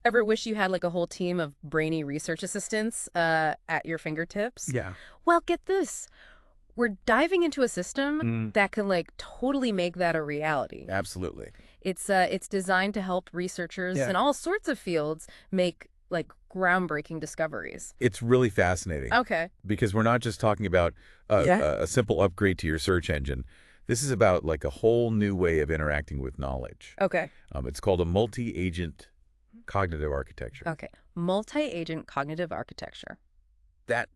Ever wish you had like a whole team of brainy research assistants at your fingertips? Yeah. Well, get this. We're diving into a system Mm, that can like totally make that a reality. absolutely. It's designed to help researchers Yeah. in all sorts of fields make like groundbreaking discoveries. It's really fascinating Okay. because we're not just talking about Yeah. a simple upgrade to your search engine. This is about like a whole new way of interacting with knowledge. Okay. It's called a multi-agent cognitive architecture. Okay. Multi-agent cognitive architecture. That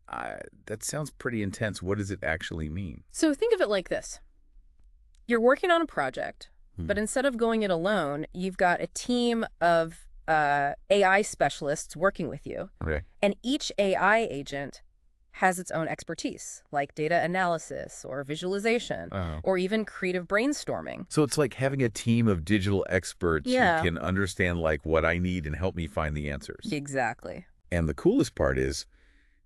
sounds pretty intense. What does it actually mean? So think of it like this. You're working on a project, Hmm. but instead of going it alone, you've got a team of AI specialists working with you. Okay. And each AI agent has its own expertise, like data analysis or visualization, Oh. or even creative brainstorming. So it's like having a team of digital experts Yeah. who can understand like what I need and help me find the answers. Exactly. And the coolest part is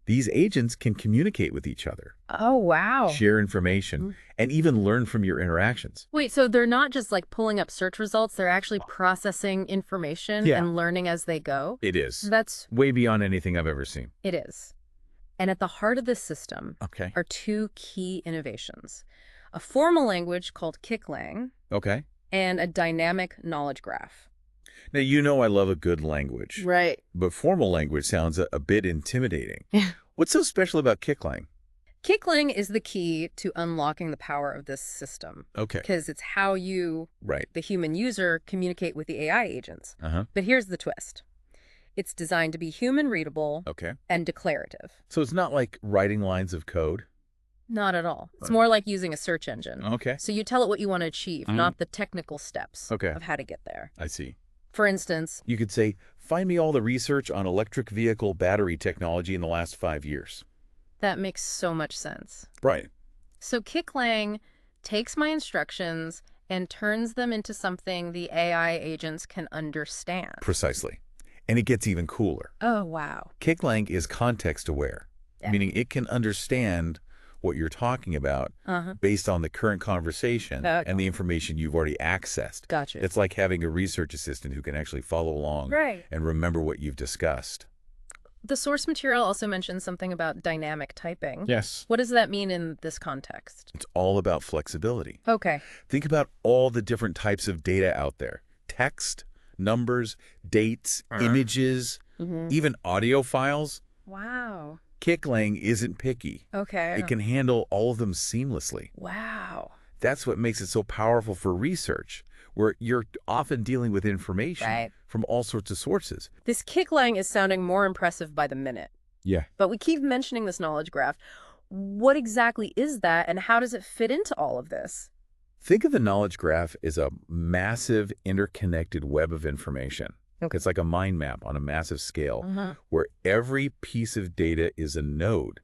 these agents can communicate with each other, Oh, wow. share information, and even learn from your interactions. Wait, so they're not just like pulling up search results, they're actually processing information Yeah. and learning as they go? It is. That's, Way beyond anything I've ever seen. it is. And at the heart of this system Okay. are two key innovations: a formal language called KickLang Okay. and a dynamic knowledge graph. Now, you know I love a good language, Right. but formal language sounds a bit intimidating. Yeah. What's so special about KickLang? KickLang is the key to unlocking the power of this system Okay. because it's how you, Right. the human user, communicate with the AI agents. Uh-huh. But here's the twist. It's designed to be human readable Okay. and declarative. So it's not like writing lines of code? Not at all. It's Right. more like using a search engine. Okay. So you tell it what you want to achieve, Mhm. not the technical steps Okay. of how to get there. I see. For instance, You could say, find me all the research on electric vehicle battery technology in the last 5 years. that makes so much sense. Right. So KickLang takes my instructions and turns them into something the AI agents can understand. Precisely. And it gets even cooler. Oh, wow. KickLang is context-aware, Yeah. meaning it can understand what you're talking about Uh-huh. based on the current conversation Okay. and the information you've already accessed. Gotcha. It's like having a research assistant who can actually follow along Right. and remember what you've discussed. The source material also mentions something about dynamic typing. Yes. What does that mean in this context? It's all about flexibility. Okay. Think about all the different types of data out there. Text, numbers, dates, images, even audio files. Wow. KickLang isn't picky. Okay. It can handle all of them seamlessly. Wow. That's what makes it so powerful for research, where you're often dealing with information Right. from all sorts of sources. This KickLang is sounding more impressive by the minute. Yeah. But we keep mentioning this knowledge graph. What exactly is that, and how does it fit into all of this? Think of the knowledge graph as a massive interconnected web of information. Okay. It's like a mind map on a massive scale, Uh-huh. where every piece of data is a node,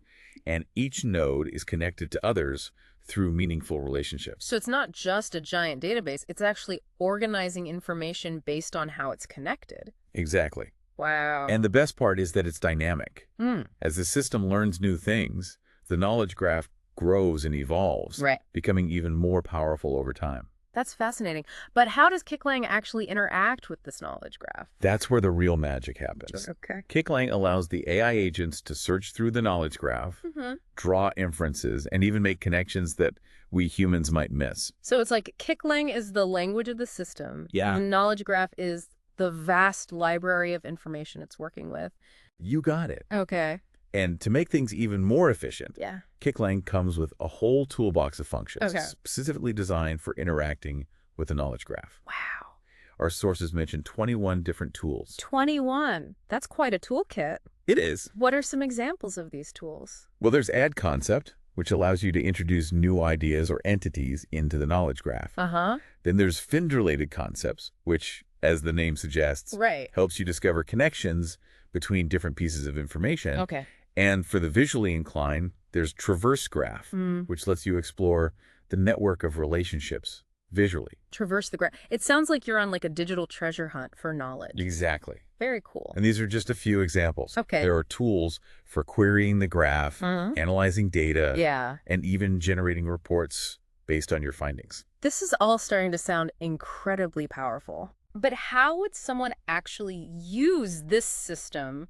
and each node is connected to others through meaningful relationships. So it's not just a giant database. It's actually organizing information based on how it's connected. Exactly. Wow. And the best part is that it's dynamic. Hmm. As the system learns new things, the knowledge graph grows and evolves, Right. becoming even more powerful over time. That's fascinating. But how does KickLang actually interact with this knowledge graph? That's where the real magic happens. Okay. KickLang allows the AI agents to search through the knowledge graph, Mm-hmm. draw inferences, and even make connections that we humans might miss. So it's like KickLang is the language of the system. Yeah. The knowledge graph is the vast library of information it's working with. You got it. Okay. And to make things even more efficient, Yeah. KickLang comes with a whole toolbox of functions Okay. specifically designed for interacting with the knowledge graph. Wow. Our sources mention 21 different tools. 21. That's quite a toolkit. It is. What are some examples of these tools? Well, there's add concept, which allows you to introduce new ideas or entities into the knowledge graph. Uh-huh. Then there's find-related concepts, which, as the name suggests, Right. helps you discover connections between different pieces of information. Okay. And for the visually inclined, there's traverse graph, which lets you explore the network of relationships visually. Traverse the graph. It sounds like you're on like a digital treasure hunt for knowledge. Exactly. Very cool. And these are just a few examples. Okay. There are tools for querying the graph, analyzing data, Yeah. and even generating reports based on your findings. This is all starting to sound incredibly powerful. But how would someone actually use this system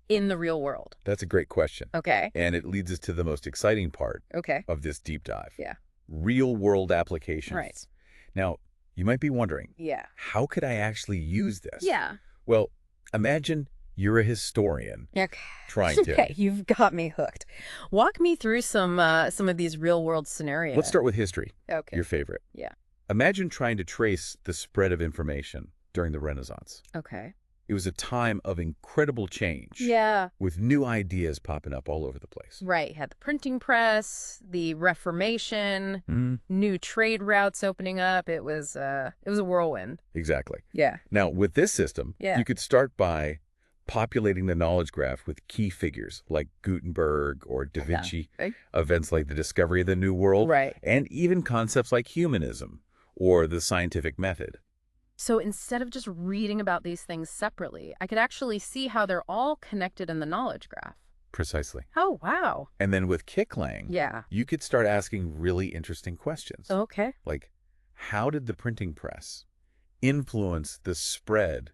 in the real world? That's a great question. Okay. And it leads us to the most exciting part Okay. of this deep dive. Yeah. Real-world applications. Right. Now, you might be wondering, Yeah. how could I actually use this? Yeah. Well, imagine you're a historian Okay. trying to. Okay, you've got me hooked. Walk me through some of these real-world scenarios. Let's start with history, Okay. your favorite. Yeah. Imagine trying to trace the spread of information during the Renaissance. Okay. It was a time of incredible change. Yeah. With new ideas popping up all over the place. Right. Had the printing press, the Reformation, Mm, new trade routes opening up. It was a whirlwind. exactly. Yeah. Now, with this system, Yeah. you could start by populating the knowledge graph with key figures like Gutenberg or Da Vinci, Right. events like the discovery of the New World, Right. and even concepts like humanism or the scientific method. So instead of just reading about these things separately, I could actually see how they're all connected in the knowledge graph. Precisely. Oh, wow. And then with KickLang, Yeah. you could start asking really interesting questions. Okay. Like, how did the printing press influence the spread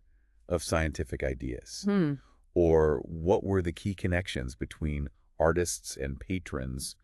of scientific ideas? Or what were the key connections between artists and patrons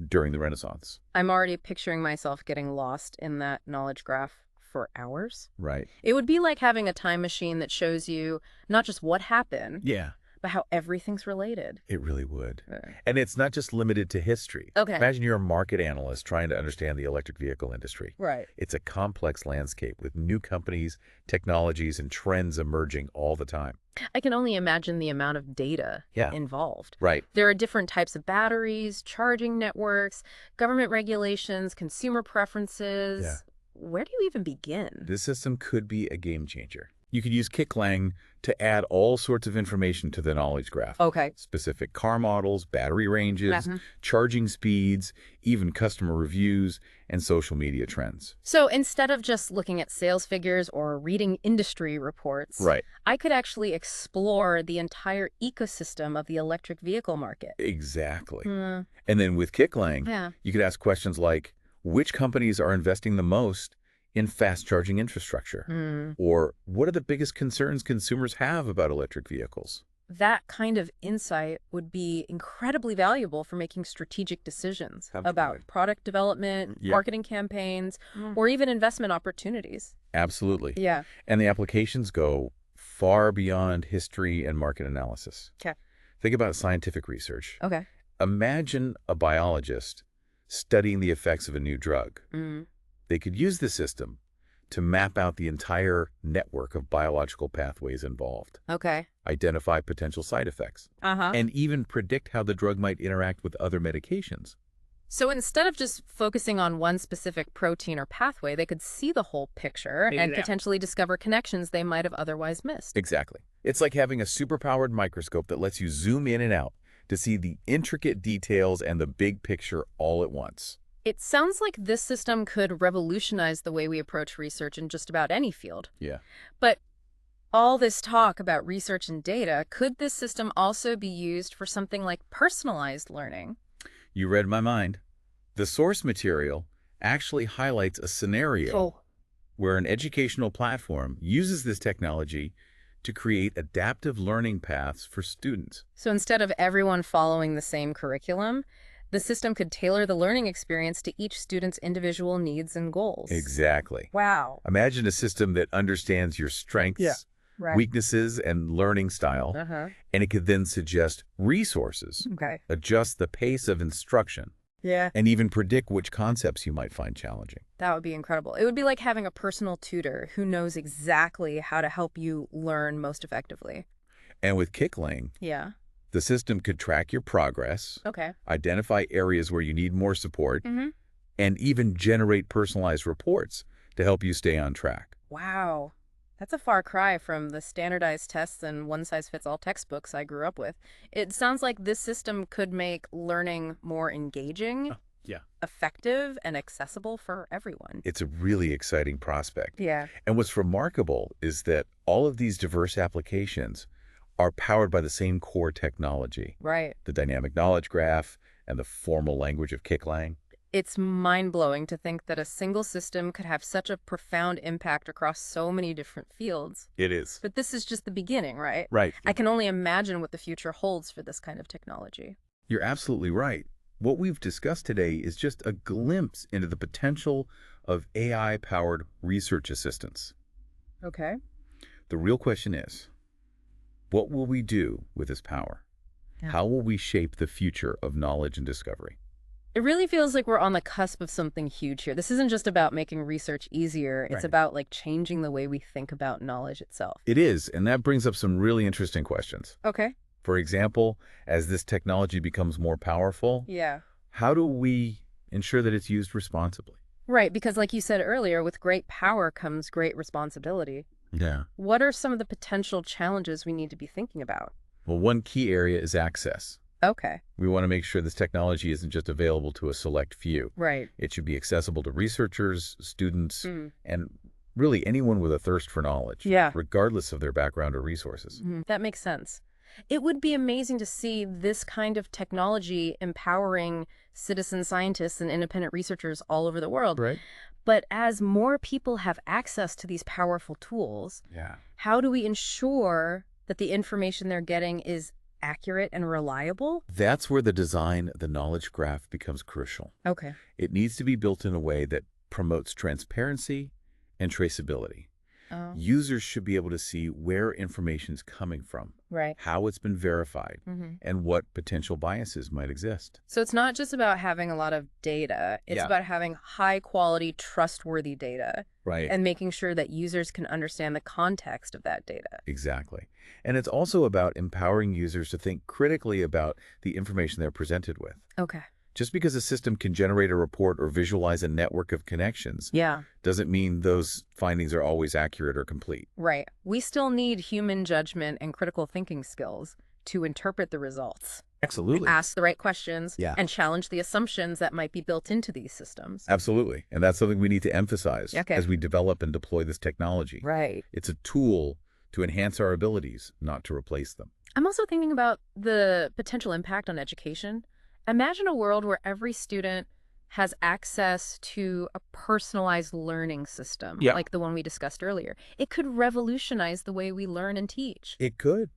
during the Renaissance? I'm already picturing myself getting lost in that knowledge graph for hours. Right. It would be like having a time machine that shows you not just what happened, Yeah. but how everything's related. It really would. Right. And it's not just limited to history. Okay. Imagine you're a market analyst trying to understand the electric vehicle industry. Right. It's a complex landscape with new companies, technologies, and trends emerging all the time. I can only imagine the amount of data Yeah. involved. Right. There are different types of batteries, charging networks, government regulations, consumer preferences. Yeah. Where do you even begin? This system could be a game changer. You could use KickLang to add all sorts of information to the knowledge graph. Okay. Specific car models, battery ranges, Mhm. charging speeds, even customer reviews, and social media trends. So instead of just looking at sales figures or reading industry reports, Right. I could actually explore the entire ecosystem of the electric vehicle market. Exactly. Hmm. And then with KickLang, Yeah. you could ask questions like, which companies are investing the most in fast charging infrastructure? Hmm. Or what are the biggest concerns consumers have about electric vehicles? That kind of insight would be incredibly valuable for making strategic decisions Absolutely. about product development, Yeah. marketing campaigns, or even investment opportunities. Absolutely. Yeah. And the applications go far beyond history and market analysis. Okay. Think about scientific research. Okay. Imagine a biologist studying the effects of a new drug. Mm. They could use the system to map out the entire network of biological pathways involved, Okay. identify potential side effects, Uh-huh. and even predict how the drug might interact with other medications. So instead of just focusing on one specific protein or pathway, they could see the whole picture and Exactly. potentially discover connections they might have otherwise missed. Exactly. It's like having a superpowered microscope that lets you zoom in and out to see the intricate details and the big picture all at once. It sounds like this system could revolutionize the way we approach research in just about any field. Yeah. But all this talk about research and data, could this system also be used for something like personalized learning? You read my mind. The source material actually highlights a scenario where an educational platform uses this technology to create adaptive learning paths for students. So instead of everyone following the same curriculum, the system could tailor the learning experience to each student's individual needs and goals. Exactly. Wow. Imagine a system that understands your strengths, Yeah. Right. weaknesses, and learning style, Uh-huh. and it could then suggest resources, Okay. adjust the pace of instruction, Yeah. and even predict which concepts you might find challenging. That would be incredible. It would be like having a personal tutor who knows exactly how to help you learn most effectively. And with KickLang, Yeah. the system could track your progress, Okay. identify areas where you need more support, Mm-hmm. and even generate personalized reports to help you stay on track. Wow. That's a far cry from the standardized tests and one-size-fits-all textbooks I grew up with. It sounds like this system could make learning more engaging, Yeah. effective, and accessible for everyone. It's a really exciting prospect. Yeah. And what's remarkable is that all of these diverse applications are powered by the same core technology, Right. the dynamic knowledge graph and the formal language of KickLang. It's mind-blowing to think that a single system could have such a profound impact across so many different fields. It is. But this is just the beginning, right? Right. I can only imagine what the future holds for this kind of technology. You're absolutely right. What we've discussed today is just a glimpse into the potential of AI-powered research assistants. Okay. The real question is, what will we do with this power? Yeah. How will we shape the future of knowledge and discovery? It really feels like we're on the cusp of something huge here. This isn't just about making research easier. It's Right. about like changing the way we think about knowledge itself. It is, and that brings up some really interesting questions. Okay. For example, as this technology becomes more powerful, Yeah. how do we ensure that it's used responsibly? Right, because like you said earlier, with great power comes great responsibility. Yeah. What are some of the potential challenges we need to be thinking about? Well, one key area is access. Okay. We want to make sure this technology isn't just available to a select few. Right. It should be accessible to researchers, students, Mm. and really anyone with a thirst for knowledge, Yeah. regardless of their background or resources. That makes sense. It would be amazing to see this kind of technology empowering citizen scientists and independent researchers all over the world. Right? But as more people have access to these powerful tools, Yeah. how do we ensure that the information they're getting is accurate and reliable? That's where the design of the knowledge graph becomes crucial. Okay. It needs to be built in a way that promotes transparency and traceability. Oh, Users should be able to see where information is coming from, right. how it's been verified, Hmm. and what potential biases might exist. So it's not just about having a lot of data. It's Yeah. about having high quality, trustworthy data Right. and making sure that users can understand the context of that data. Exactly. And it's also about empowering users to think critically about the information they're presented with. Okay. Just because a system can generate a report or visualize a network of connections Yeah. doesn't mean those findings are always accurate or complete. Right. We still need human judgment and critical thinking skills to interpret the results, Absolutely. ask the right questions, Yeah. and challenge the assumptions that might be built into these systems. Absolutely. And that's something we need to emphasize Okay. as we develop and deploy this technology. Right. It's a tool to enhance our abilities, not to replace them. I'm also thinking about the potential impact on education. Imagine a world where every student has access to a personalized learning system, Yeah. like the one we discussed earlier. It could revolutionize the way we learn and teach. It could.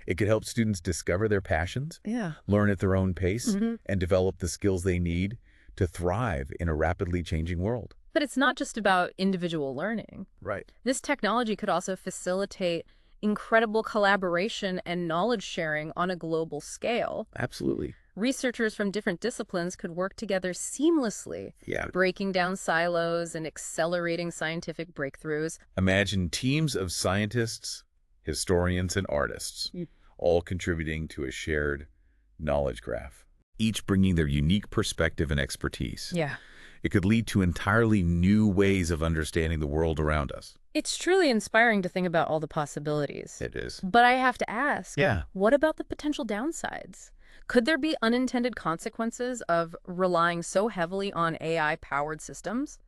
It could help students discover their passions, Yeah. learn at their own pace, Hmm. and develop the skills they need to thrive in a rapidly changing world. But it's not just about individual learning. Right. This technology could also facilitate incredible collaboration and knowledge sharing on a global scale. Absolutely. Researchers from different disciplines could work together seamlessly, Yeah. breaking down silos and accelerating scientific breakthroughs. Imagine teams of scientists, historians, and artists, Mm. all contributing to a shared knowledge graph, each bringing their unique perspective and expertise. Yeah. It could lead to entirely new ways of understanding the world around us. It's truly inspiring to think about all the possibilities. It is. But I have to ask, Yeah. what about the potential downsides? Could there be unintended consequences of relying so heavily on AI-powered systems?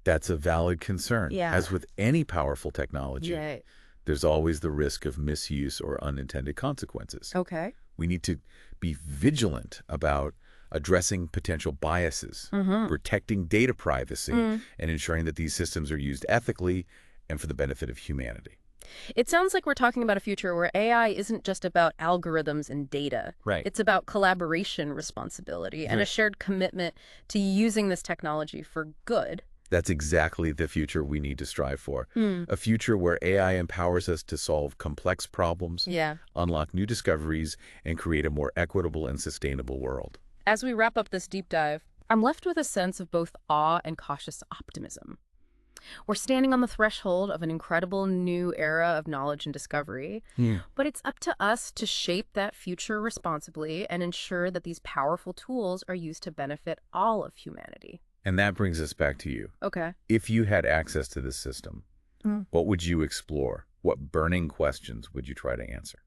That's a valid concern. Yeah. As with any powerful technology, Yeah. there's always the risk of misuse or unintended consequences. Okay. We need to be vigilant about addressing potential biases, protecting data privacy, and ensuring that these systems are used ethically and for the benefit of humanity. It sounds like we're talking about a future where AI isn't just about algorithms and data. Right. It's about collaboration, responsibility, and a Right. shared commitment to using this technology for good. That's exactly the future we need to strive for. Hmm. A future where AI empowers us to solve complex problems, Yeah. unlock new discoveries, and create a more equitable and sustainable world. As we wrap up this deep dive, I'm left with a sense of both awe and cautious optimism. We're standing on the threshold of an incredible new era of knowledge and discovery, but it's up to us to shape that future responsibly and ensure that these powerful tools are used to benefit all of humanity. And that brings us back to you. Okay. If you had access to this system, what would you explore? What burning questions would you try to answer?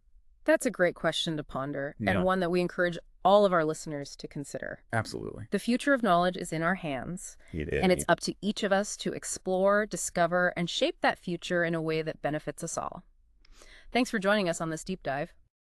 That's a great question to ponder, Yeah. and one that we encourage all of our listeners to consider. Absolutely. The future of knowledge is in our hands, It is. and it's up to each of us to explore, discover, and shape that future in a way that benefits us all. Thanks for joining us on this deep dive.